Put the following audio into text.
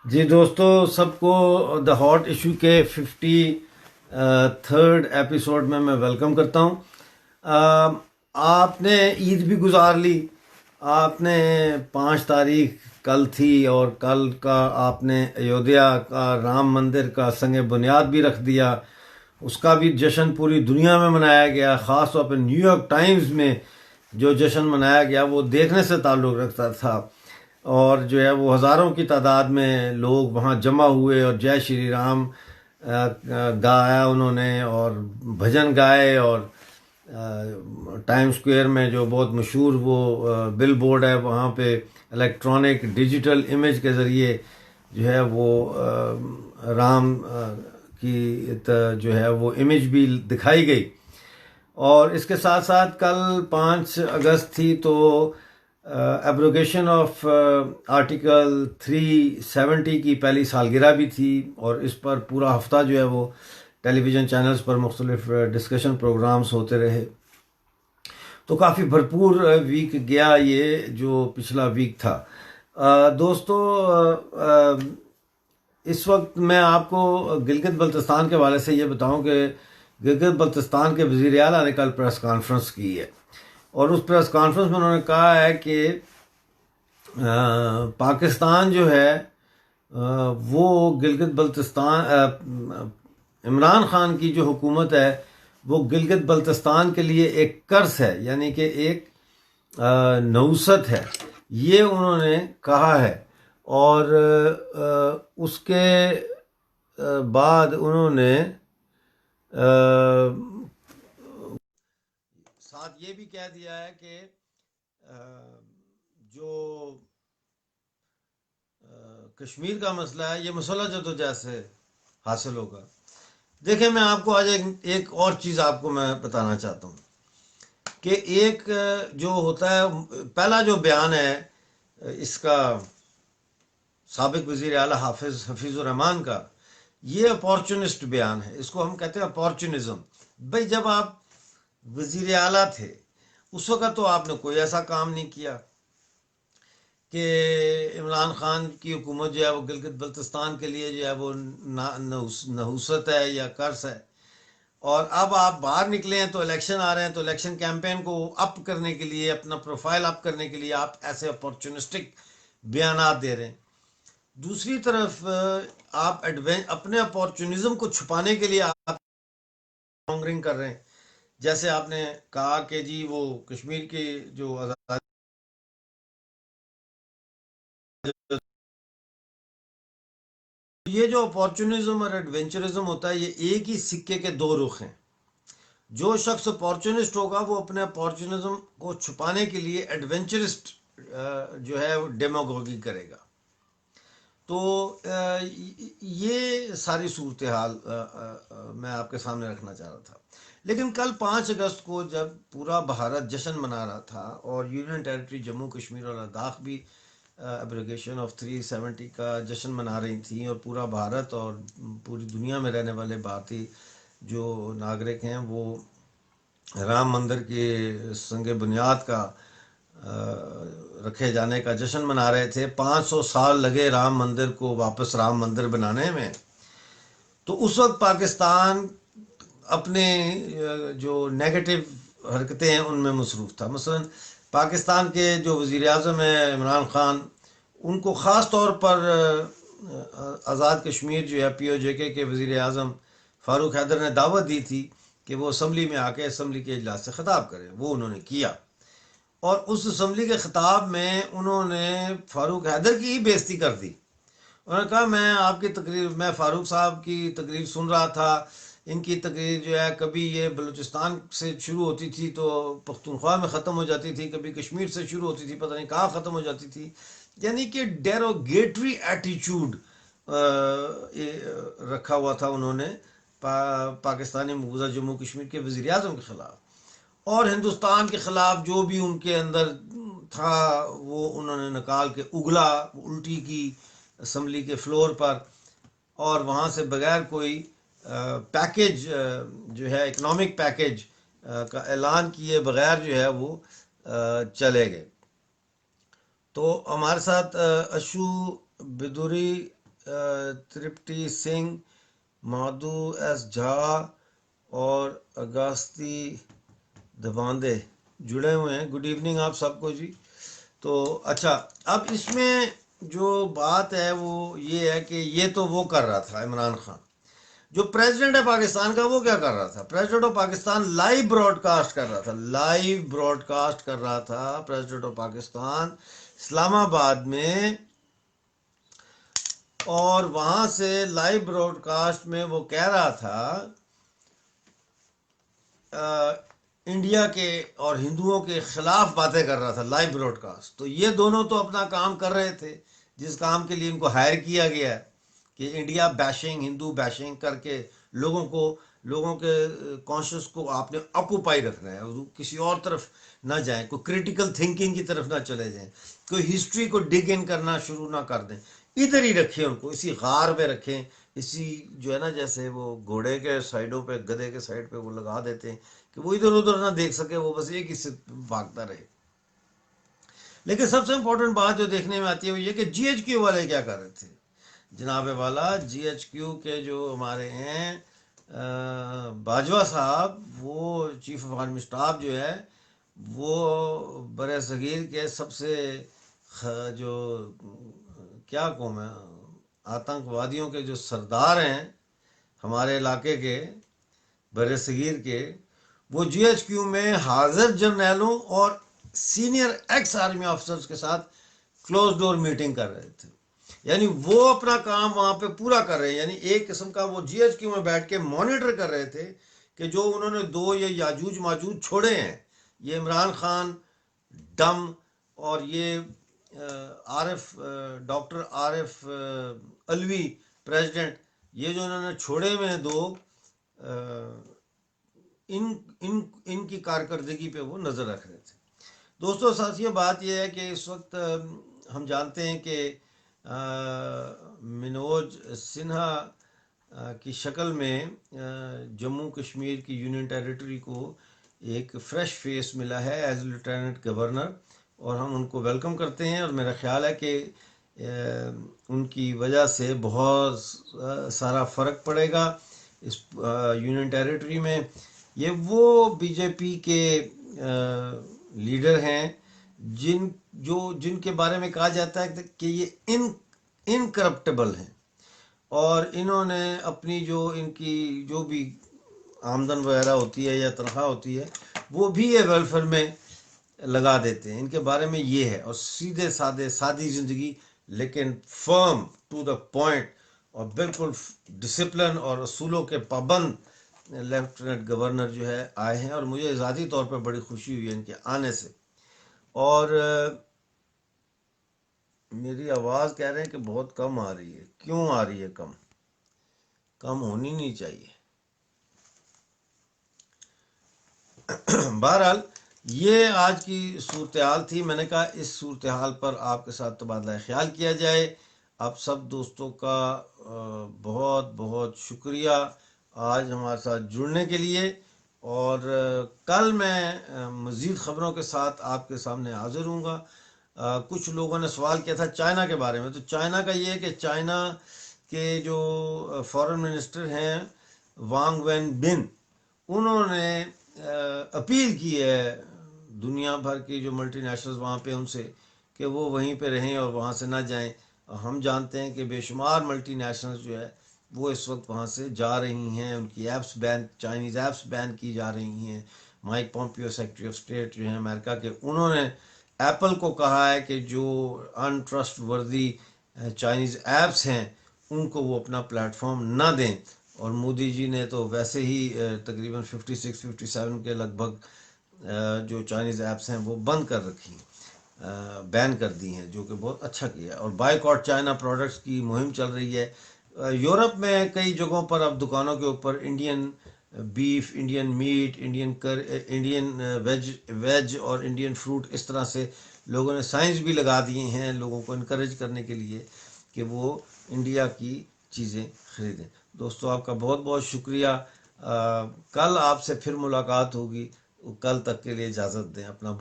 جی دوستو، سب کو the hot issue کے 53rd ایپیسوڈ میں ویلکم کرتا ہوں۔ آپ نے عید بھی گزار لی، آپ نے 5 تاریخ کل تھی، اور کل کا آپ نے ایودھیا کا رام مندر کا سنگ بنیاد بھی رکھ دیا۔ اس کا بھی جشن پوری دنیا میں منایا گیا، خاص طور پہ نیو یارک ٹائمز میں جو جشن منایا گیا وہ دیکھنے سے تعلق رکھتا تھا، اور جو ہے وہ ہزاروں کی تعداد میں لوگ وہاں جمع ہوئے اور جے شری رام گایا انہوں نے، اور بھجن گائے، اور ٹائم سکوئر میں جو بہت مشہور وہ بل بورڈ ہے وہاں پہ الیکٹرانک ڈیجیٹل امیج کے ذریعے جو ہے وہ رام کی جو ہے وہ امیج بھی دکھائی گئی۔ اور اس کے ساتھ ساتھ کل 5 اگست تھی، تو ایبروگیشن آف آرٹیکل 370 کی پہلی سالگرہ بھی تھی، اور اس پر پورا ہفتہ جو ہے وہ ٹیلی ویژن چینلز پر مختلف ڈسکشن پروگرامز ہوتے رہے۔ تو کافی بھرپور ویک گیا یہ جو پچھلا ویک تھا۔ دوستو، اس وقت میں آپ کو گلگت بلتستان کے حوالے سے یہ بتاؤں کہ گلگت بلتستان کے وزیر اعلیٰ نے کل پریس کانفرنس کی ہے، اور اس پریس کانفرنس میں انہوں نے کہا ہے کہ پاکستان جو ہے وہ گلگت بلتستان، عمران خان کی جو حکومت ہے وہ گلگت بلتستان کے لیے ایک قرض ہے، یعنی کہ ایک نوست ہے، یہ انہوں نے کہا ہے۔ اور اس کے بعد انہوں نے ساتھ یہ بھی کہہ دیا ہے کہ جو کشمیر کا مسئلہ ہے یہ مسلح جدوجہد سے حاصل ہوگا۔ دیکھیں، میں آپ کو آج ایک اور چیز آپ کو میں بتانا چاہتا ہوں کہ ایک جو ہوتا ہے، پہلا جو بیان ہے اس کا سابق وزیر اعلیٰ حفیظ الرحمان کا، یہ اپارچونسٹ بیان ہے، اس کو ہم کہتے ہیں اپارچونزم۔ بھائی، جب آپ وزیر اعلیٰ تھے اس وقت تو آپ نے کوئی ایسا کام نہیں کیا کہ عمران خان کی حکومت جو ہے وہ گلگت بلتستان کے لیے جو ہے وہ نحوست ہے یا قرض ہے، اور اب آپ باہر نکلے ہیں تو الیکشن آ رہے ہیں، تو الیکشن کیمپین کو اپ کرنے کے لیے، اپنا پروفائل اپ کرنے کے لیے آپ ایسے اپارچونسٹک بیانات دے رہے ہیں۔ دوسری طرف آپ اپنے اپارچونزم کو چھپانے کے لیے آپ مانگرنگ کر رہے ہیں، جیسے آپ نے کہا کہ جی وہ کشمیر کی جو آزادی، یہ جو اپارچونزم اور ایڈونچرزم ہوتا ہے، یہ ایک ہی سکے کے دو رخ ہیں۔ جو شخص اپارچونسٹ ہوگا وہ اپنے اپارچونزم کو چھپانے کے لیے ایڈونچرسٹ جو ہے وہ ڈیموگوگی کرے گا۔ تو یہ ساری صورتحال میں آپ کے سامنے رکھنا چاہ رہا تھا۔ لیکن کل 5 اگست کو جب پورا بھارت جشن منا رہا تھا، اور یونین ٹیریٹری جموں کشمیر اور لداخ بھی ایبریگیشن آف 370 کا جشن منا رہی تھیں، اور پورا بھارت اور پوری دنیا میں رہنے والے بھارتی جو ناگرک ہیں وہ رام مندر کے سنگ بنیاد کا رکھے جانے کا جشن منا رہے تھے۔ 500 سال لگے رام مندر کو واپس رام مندر بنانے میں۔ تو اس وقت پاکستان اپنے جو نیگیٹو حرکتیں ہیں ان میں مصروف تھا۔ مثلا پاکستان کے جو وزیر اعظم ہیں عمران خان، ان کو خاص طور پر آزاد کشمیر جو ہے پی او جے کے وزیر اعظم فاروق حیدر نے دعوت دی تھی کہ وہ اسمبلی میں آ کے اسمبلی کے اجلاس سے خطاب کریں، وہ انہوں نے کیا، اور اس اسمبلی کے خطاب میں انہوں نے فاروق حیدر کی ہی بےزتی کر دی۔ انہوں نے کہا میں آپ کی تقریر، میں فاروق صاحب کی تقریر سن رہا تھا، ان کی تقریر جو ہے کبھی یہ بلوچستان سے شروع ہوتی تھی تو پختونخوا میں ختم ہو جاتی تھی، کبھی کشمیر سے شروع ہوتی تھی پتہ نہیں کہاں ختم ہو جاتی تھی، یعنی کہ ڈیروگیٹری ایٹیچیوڈ رکھا ہوا تھا انہوں نے پاکستانی مقبوضہ جموں کشمیر کے وزیر اعظم کے خلاف، اور ہندوستان کے خلاف جو بھی ان کے اندر تھا وہ انہوں نے نکال کے اگلا، الٹی کی اسمبلی کے فلور پر، اور وہاں سے بغیر کوئی پیکج جو ہے اکنامک پیکج کا اعلان کیے بغیر جو ہے وہ چلے گئے۔ تو ہمارے ساتھ اشو بدوری ترپتی سنگھ، مادھو ایس جھا اور اگاستی دباندے جڑے ہوئے ہیں. گڈ ایوننگ آپ سب کو جی. تو اچھا، اب اس میں جو بات ہے وہ یہ ہے کہ یہ تو وہ کر رہا تھا عمران خان. جو پریزیڈنٹ ہے پاکستان کا وہ کیا کر رہا تھا؟ President of Pakistan live broadcast کر رہا تھا، لائیو براڈ کاسٹ کر رہا تھا پریزیڈنٹ آف پاکستان اسلام آباد میں. اور وہاں سے لائیو براڈ کاسٹ میں وہ کہہ رہا تھا انڈیا کے اور ہندوؤں کے خلاف باتیں کر رہا تھا لائیو براڈ کاسٹ. تو یہ دونوں تو اپنا کام کر رہے تھے جس کام کے لیے ان کو ہائر کیا گیا ہے کہ انڈیا بیشنگ، ہندو بیشنگ کر کے لوگوں کے کانشیس کو آپ نے آکوپائی رکھنا ہے، کسی اور طرف نہ جائیں، کوئی کریٹیکل تھنکنگ کی طرف نہ چلے جائیں، کوئی ہسٹری کو ڈگ ان کرنا شروع نہ کر دیں. ادھر ہی رکھیں ان کو، اسی غار میں رکھیں، اسی جو ہے نا جیسے وہ گھوڑے کے سائڈوں پہ، گدھے کے سائڈ پہ وہ لگا دیتے ہیں کہ وہ ادھر ادھر نہ دیکھ سکے، وہ بس ایک ہی سے بھاگتا رہے. لیکن سب سے امپورٹنٹ بات جو دیکھنے میں آتی ہے وہ یہ کہ جی ایچ کیو والے کیا کر رہے تھے جناب والا. جی ایچ کیو کے جو ہمارے ہیں باجوہ صاحب، وہ چیف آف آرمی اسٹاف جو ہے، وہ بر صغیر کے سب سے جو کیا قوم ہے، آتنک وادیوں کے جو سردار ہیں ہمارے علاقے کے، بر صغیر کے، وہ جی ایچ کیو میں حاضر جرنیلوں اور سینئر ایکس آرمی آفیسرز کے ساتھ کلوز ڈور میٹنگ کر رہے تھے. یعنی وہ اپنا کام وہاں پہ پورا کر رہے ہیں. یعنی ایک قسم کا وہ جی ایچ کیو میں بیٹھ کے مانیٹر کر رہے تھے کہ جو انہوں نے دو یہ یاجوج ماجوج چھوڑے ہیں، یہ عمران خان ڈم اور یہ ڈاکٹر عارف علوی پریزیڈنٹ، یہ جو انہوں نے چھوڑے ہوئے ہیں دو، ان کی کارکردگی پہ وہ نظر رکھ رہے تھے. دوستو ساتھیو، بات یہ ہے کہ اس وقت ہم جانتے ہیں کہ منوج سنہا کی شکل میں جموں کشمیر کی یونین ٹیریٹری کو ایک فریش فیس ملا ہے ایز لیفٹیننٹ گورنر، اور ہم ان کو ویلکم کرتے ہیں. اور میرا خیال ہے کہ ان کی وجہ سے بہت سارا فرق پڑے گا اس یونین ٹیریٹری میں. یہ وہ بی جے پی کے لیڈر ہیں جن کے بارے میں کہا جاتا ہے کہ یہ انکرپٹیبل ہیں، اور انہوں نے اپنی جو ان کی جو بھی آمدن وغیرہ ہوتی ہے یا تنخواہ ہوتی ہے وہ بھی یہ ویلفیئر میں لگا دیتے ہیں. ان کے بارے میں یہ ہے، اور سیدھے سادے سادی زندگی، لیکن فرم ٹو دا پوائنٹ اور بالکل ڈسپلن اور اصولوں کے پابند لیفٹیننٹ گورنر جو ہے آئے ہیں. اور مجھے ذاتی طور پر بڑی خوشی ہوئی ہے ان کے آنے سے. اور میری آواز کہہ رہے ہیں کہ بہت کم آ رہی ہے. کیوں آ رہی ہے کم؟ کم ہونی نہیں چاہیے. بہرحال یہ آج کی صورتحال تھی. میں نے کہا اس صورتحال پر آپ کے ساتھ تبادلہ خیال کیا جائے. آپ سب دوستوں کا بہت بہت شکریہ آج ہمارے ساتھ جڑنے کے لیے. اور کل میں مزید خبروں کے ساتھ آپ کے سامنے حاضر ہوں گا. کچھ لوگوں نے سوال کیا تھا چائنا کے بارے میں. تو چائنا کا یہ ہے کہ چائنا کے جو فارن منسٹر ہیں وانگ وین بن، انہوں نے اپیل کی ہے دنیا بھر کی جو ملٹی نیشنلز وہاں پہ ان سے کہ وہ وہیں پہ رہیں اور وہاں سے نہ جائیں. ہم جانتے ہیں کہ بے شمار ملٹی نیشنلز جو ہے وہ اس وقت وہاں سے جا رہی ہیں. ان کی ایپس بین، چائنیز ایپس بین کی جا رہی ہیں. Mic Pompeo secretary of state جو ہیں امریکہ کے، انہوں نے ایپل کو کہا ہے کہ جو ان ٹرسٹ وردی چائنیز ایپس ہیں ان کو وہ اپنا پلیٹ فارم نہ دیں. اور مودی جی نے تو ویسے ہی تقریباً 56-57 کے لگ بھگ جو چائنیز ایپس ہیں وہ بند کر رکھی ہیں، بین کر دی ہیں، جو کہ بہت اچھا کیا. اور بائی کاٹ چائنا پروڈکٹس کی مہم چل رہی ہے. یورپ میں کئی جگہوں پر اب دکانوں کے اوپر Indian beef, Indian meat, Indian veg اور انڈین فروٹ، اس طرح سے لوگوں نے سائنس بھی لگا دیے ہیں لوگوں کو انکریج کرنے کے لیے کہ وہ انڈیا کی چیزیں خریدیں. دوستو آپ کا بہت بہت شکریہ. کل آپ سے پھر ملاقات ہوگی. کل تک کے لیے اجازت دیں. اپنا